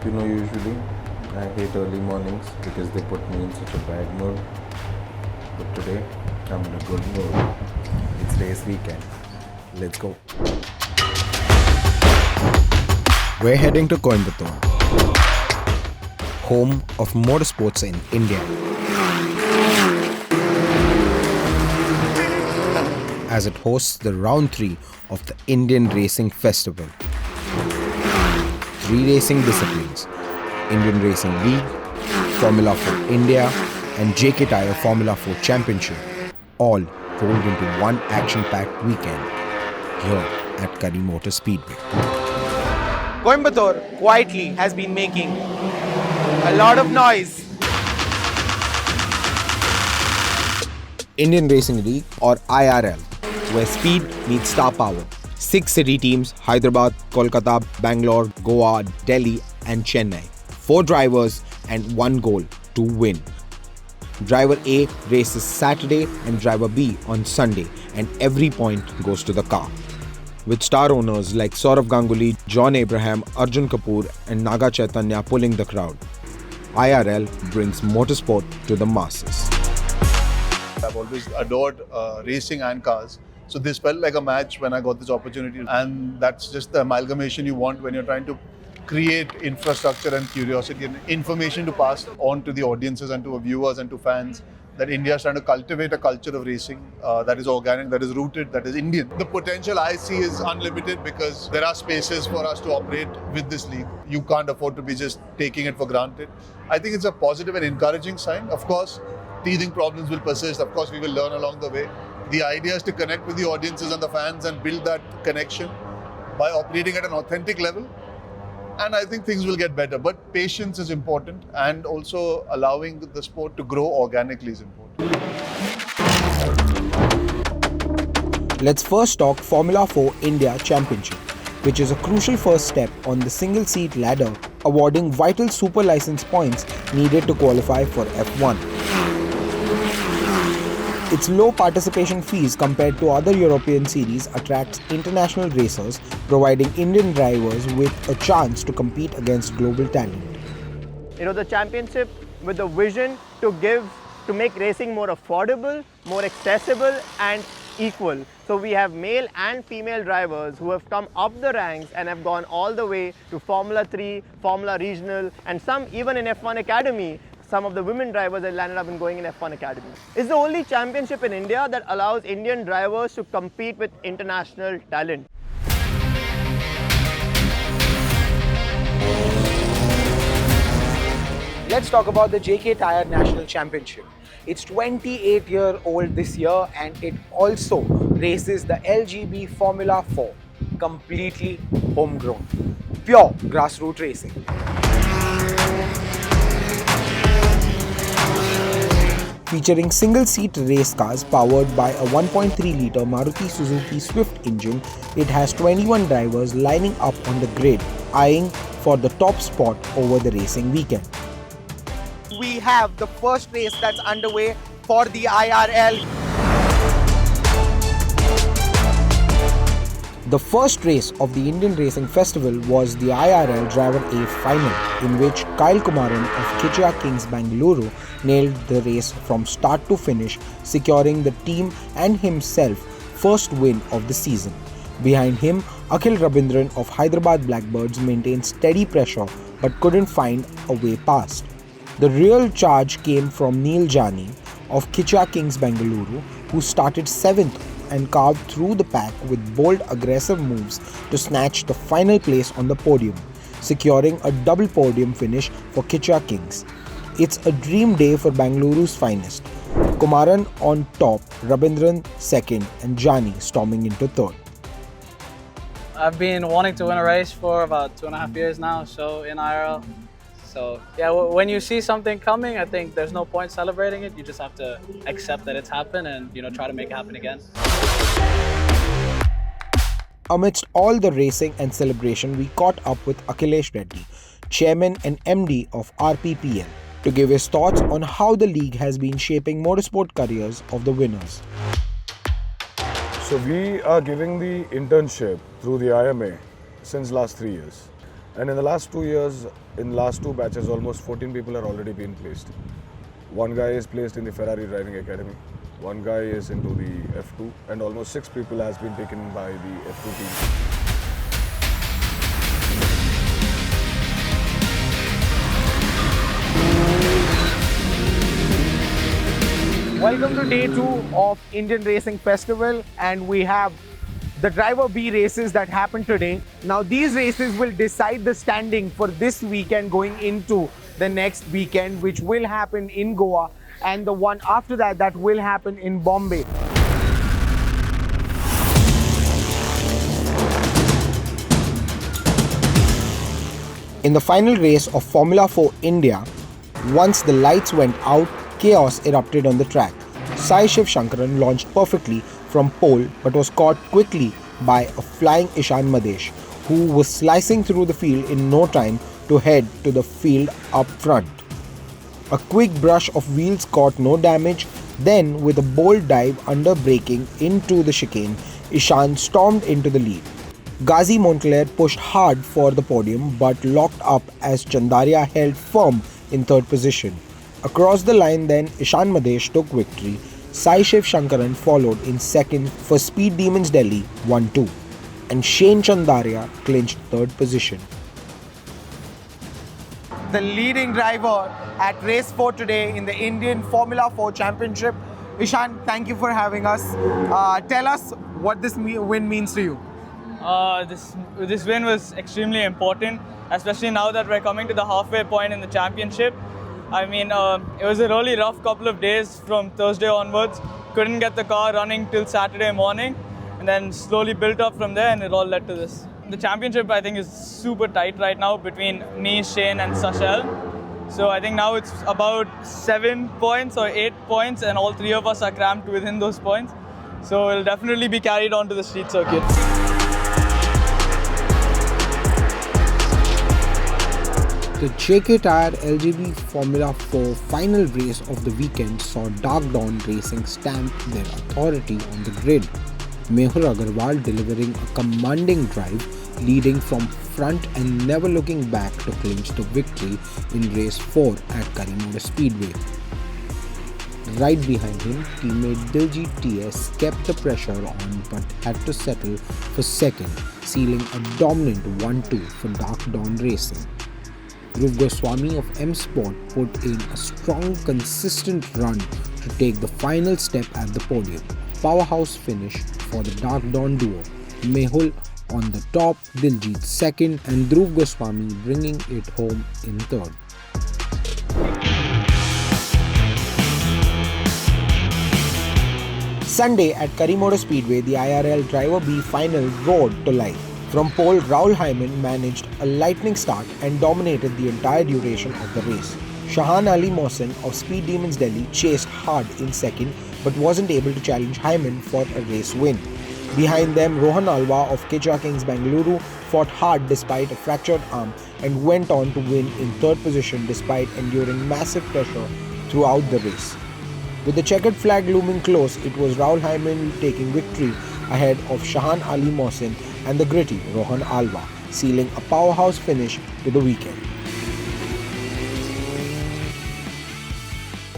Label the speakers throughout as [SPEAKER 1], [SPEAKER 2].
[SPEAKER 1] Usually I hate early mornings because they put me in such a bad mood. But today, I'm in a good mood. It's race weekend. Let's go. We're heading to Coimbatore, home of motorsports in India. As it hosts the round 3 of the Indian Racing Festival. 3 racing disciplines: Indian Racing League, Formula 4 India, and JK Tyre Formula 4 Championship, all rolled into one action-packed weekend here at Kari Motor Speedway.
[SPEAKER 2] Coimbatore quietly has been making a lot of noise.
[SPEAKER 1] Indian Racing League, or IRL, where speed meets star power. 6 city teams: Hyderabad, Kolkata, Bangalore, Goa, Delhi and Chennai. 4 drivers and 1 goal to win. Driver A races Saturday and driver B on Sunday, and every point goes to the car. With star owners like Saurav Ganguly, John Abraham, Arjun Kapoor and Naga Chaitanya pulling the crowd. IRL brings motorsport to the masses.
[SPEAKER 3] I've always adored racing and cars. So this felt like a match when I got this opportunity. And that's just the amalgamation you want when you're trying to create infrastructure and curiosity and information to pass on to the audiences and to viewers and to fans. That India is trying to cultivate a culture of racing that is organic, that is rooted, that is Indian. The potential I see is unlimited because there are spaces for us to operate with this league. You can't afford to be just taking it for granted. I think it's a positive and encouraging sign. Of course, teething problems will persist. Of course, we will learn along the way. The idea is to connect with the audiences and the fans and build that connection by operating at an authentic level. And I think things will get better. But patience is important, and also allowing the sport to grow organically is important.
[SPEAKER 1] Let's first talk Formula 4 India Championship, which is a crucial first step on the single-seat ladder, awarding vital super license points needed to qualify for F1. Its low participation fees compared to other European series attracts international racers, providing Indian drivers with a chance to compete against global talent.
[SPEAKER 2] The championship with the vision to make racing more affordable, more accessible and equal. So we have male and female drivers who have come up the ranks and have gone all the way to Formula 3, Formula Regional, and some even in F1 Academy. Some of the women drivers that landed up in going in F1 Academy. It's the only championship in India that allows Indian drivers to compete with international talent.
[SPEAKER 4] Let's talk about the JK Tyre National Championship. It's 28-year-old this year, and it also races the LGB Formula 4, completely homegrown, pure grassroots racing.
[SPEAKER 1] Featuring single-seat race cars powered by a 1.3-litre Maruti Suzuki Swift engine, it has 21 drivers lining up on the grid, eyeing for the top spot over the racing weekend.
[SPEAKER 4] We have the first race that's underway for the IRL.
[SPEAKER 1] The first race of the Indian Racing Festival was the IRL Driver A final, in which Kyle Kumaran of Kichya Kings Bengaluru nailed the race from start to finish, securing the team and himself first win of the season. Behind him, Akhil Rabindran of Hyderabad Blackbirds maintained steady pressure but couldn't find a way past. The real charge came from Neil Jani of Kichya Kings Bengaluru, who started 7th and carved through the pack with bold, aggressive moves to snatch the final place on the podium, securing a double podium finish for Kichya Kings. It's a dream day for Bengaluru's finest. Kumaran on top, Rabindran second, and Jani storming into third.
[SPEAKER 5] I've been wanting to win a race for about 2.5 years now, so in IRL. So yeah, when you see something coming, I think there's no point celebrating it. You just have to accept that it's happened and try to make it happen again.
[SPEAKER 1] Amidst all the racing and celebration, we caught up with Akhilesh Reddy, Chairman and MD of RPPL, to give his thoughts on how the league has been shaping motorsport careers of the winners.
[SPEAKER 6] So we are giving the internship through the IMA since last 3 years. And in the last 2 years, in last two batches, almost 14 people are already been placed. One guy is placed in the Ferrari Driving Academy. One guy is into the F2, and almost 6 people has been taken by the F2 team.
[SPEAKER 4] Welcome to day 2 of Indian Racing Festival, and we have the Driver B races that happened today. Now these races will decide the standing for this weekend going into the next weekend, which will happen in Goa, and the one after that, that will happen in Bombay.
[SPEAKER 1] In the final race of Formula 4 India, once the lights went out, chaos erupted on the track. Sai Shiv Shankaran launched perfectly from pole but was caught quickly by a flying Ishan Mahdesh, who was slicing through the field in no time to head to the field up front. A quick brush of wheels caught no damage, then with a bold dive under braking into the chicane, Ishan stormed into the lead. Ghazi Montclair pushed hard for the podium but locked up as Chandaria held firm in third position. Across the line then, Ishan Mahdesh took victory. Sai Shiv Shankaran followed in second for Speed Demons Delhi 1-2, and Shane Chandaria clinched third position.
[SPEAKER 4] The leading driver at race 4 today in the Indian Formula 4 Championship. Ishan, thank you for having us. Tell us what this win means to you.
[SPEAKER 7] This win was extremely important, especially now that we're coming to the halfway point in the championship. I mean, it was a really rough couple of days from Thursday onwards. Couldn't get the car running till Saturday morning, and then slowly built up from there, and it all led to this. The championship, I think, is super tight right now between me, Shane and Sashel. So I think now it's about 7 points or 8 points, and all three of us are cramped within those points. So it'll definitely be carried on to the street circuit.
[SPEAKER 1] The JK Tyre LGB Formula 4 final race of the weekend saw Dark Dawn Racing stamp their authority on the grid. Mehul Agarwal delivering a commanding drive, leading from front and never looking back to clinch the victory in race 4 at Kari Motor Speedway. Right behind him, teammate Diljit TS kept the pressure on but had to settle for second, sealing a dominant 1-2 for Dark Dawn Racing. Dhruv Goswami of M Sport put in a strong, consistent run to take the final step at the podium. Powerhouse finish for the Dark Dawn duo. Mehul on the top, Diljit second, and Dhruv Goswami bringing it home in third. Sunday at Kari Motor Speedway, the IRL Driver B final roared to life. From pole, Rahul Hyman managed a lightning start and dominated the entire duration of the race. Shahan Ali Mohsen of Speed Demons Delhi chased hard in second but wasn't able to challenge Hyman for a race win. Behind them, Rohan Alva of KJ Kings Bengaluru fought hard despite a fractured arm and went on to win in third position despite enduring massive pressure throughout the race. With the checkered flag looming close, it was Rahul Hyman taking victory ahead of Shahan Ali Mohsen and the gritty Rohan Alva, sealing a powerhouse finish to the weekend.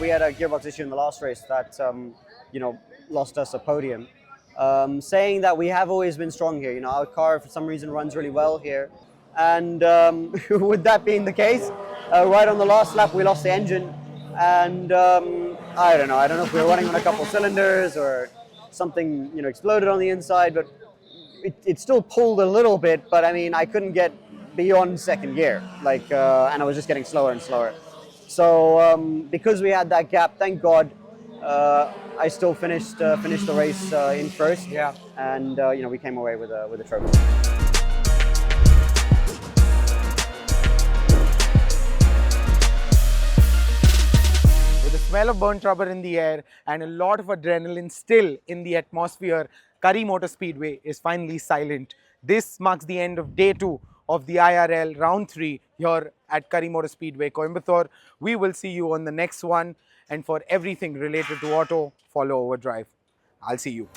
[SPEAKER 8] We had a gearbox issue in the last race that lost us a podium. Saying that we have always been strong here. Our car for some reason runs really well here, and with that being the case, right on the last lap we lost the engine, and I don't know if we were running on a couple cylinders or something exploded on the inside, but it still pulled a little bit, but I mean I couldn't get beyond second gear, and I was just getting slower and slower. So because we had that gap, thank God, I still finished the race in first.
[SPEAKER 4] Yeah.
[SPEAKER 8] And we came away with a trophy.
[SPEAKER 4] With the smell of burnt rubber in the air and a lot of adrenaline still in the atmosphere, Kari Motor Speedway is finally silent. This marks the end of day 2 of the IRL round 3 here at Kari Motor Speedway, Coimbatore. We will see you on the next one, and for everything related to auto, follow Overdrive. I'll see you.